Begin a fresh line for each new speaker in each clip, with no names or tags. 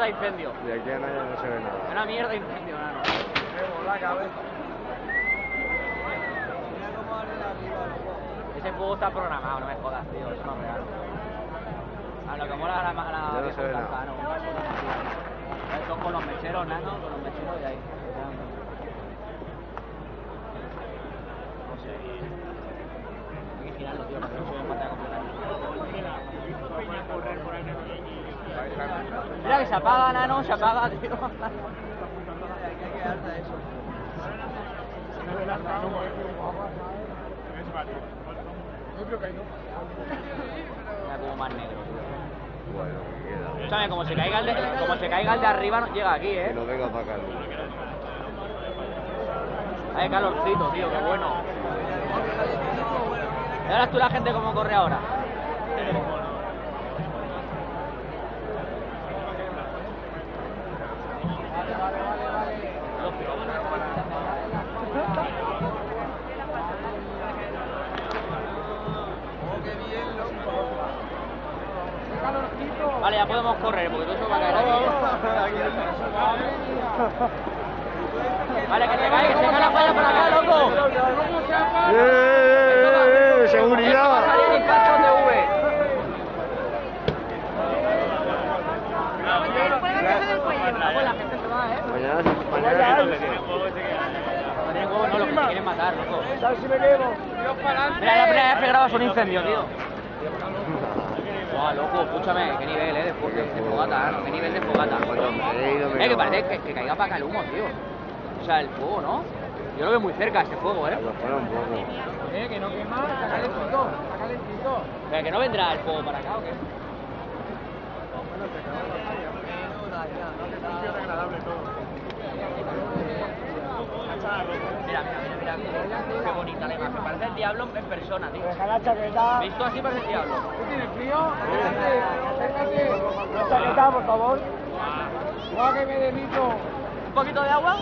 mierda de incendio.
Y aquí a nadie no se ve nada.
Una mierda de incendio, nano.
La cabeza.
Ese juego está programado, no me jodas, tío. Eso no es real. A lo que mola a la
Ya no se ve nada.
Nano, un caso, son con los mecheros, nano, con los mecheros de ahí. No sé. Hay que girarlo, tío, para que no se vea en pantalla completa. Mira que se apaga, nano, se apaga, tío.
Hay que quedarse a eso.
Mira como más negro, tío.
Bueno, que queda.
Escúchame, como se caiga el de arriba, no llega aquí,
Que no venga para acá.
Hay calorcito, tío, qué bueno. ¿Y ahora tú la gente cómo corre ahora? Vale, ya podemos correr, porque todo eso va a caer aquí. Vale, que se cae la falla por acá, loco.
¡Seguridad!
Va a salir impacto de V. La gente se va,
Mañana
no, lo que se quieren matar, loco.
¿Sabes si me quemo?
Mira, la primera vez que grabas un incendio, tío. Guau, loco, escúchame, qué nivel, de fogata, ¿no? Qué nivel de fogata. Que parece que caiga para acá el humo, tío. O sea, el fuego, ¿no? Yo lo veo muy cerca este fuego,
Lo fuera un poco.
Que no quema, está calentito, está calentito.
¿Pero que no vendrá el fuego para acá o qué? Mira, qué bonita la imagen. Parece el diablo en persona, tío.
Deja la chaqueta.
Visto así parece el diablo.
¿Tú tienes frío? Acércate. La chaqueta, por favor. Guau, que me demito.
¿Un poquito de agua?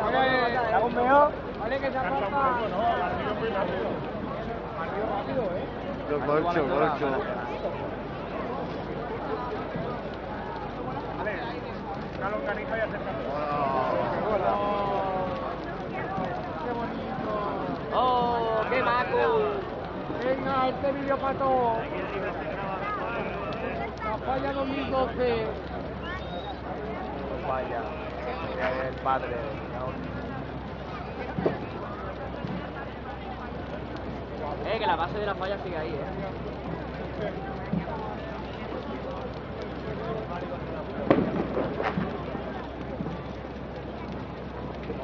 Oye, ¿te hago un meo? Vale, que se aparta.
Corcho.
Una longaniza y acércate. ¡Qué bonito!
¡Oh, qué maco!
Venga, este vídeo para todos. La falla 2012. Falla. El padre.
Que la base de la falla sigue ahí,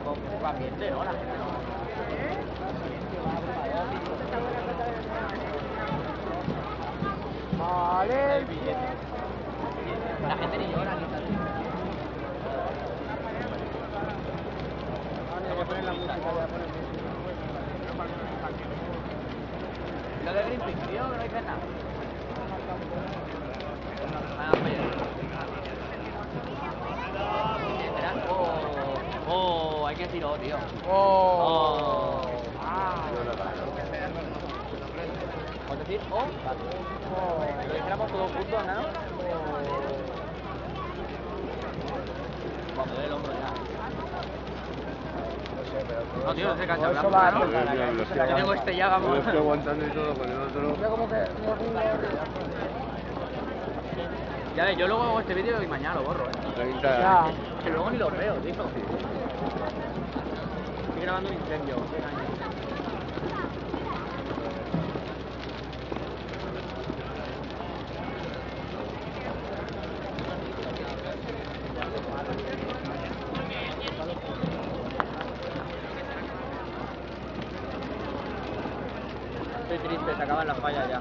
Poco ambiente, ¿no? La gente no.
Vale.
La gente ni llora ni tal.
Voy a poner la música, voy a poner música.
Lo de Greenpeace, tío, que no dice nada. Oh, hay que tiró, tío.
Oh.
¿Puedes decir? Oh, lo dijéramos todos juntos, ¿no? Vamos, el hombro ya. No, tío, no se cansa
Eso
la
va,
¿no?
eso va.
Yo tengo este ya, vamos.
Lo estoy aguantando y todo con el otro.
Mira como que...
Ya ves, yo luego hago este vídeo y mañana lo borro,
30.
Ya.
Que luego ni lo veo, tío. Estoy grabando un incendio. Estoy triste, se acaban las fallas ya.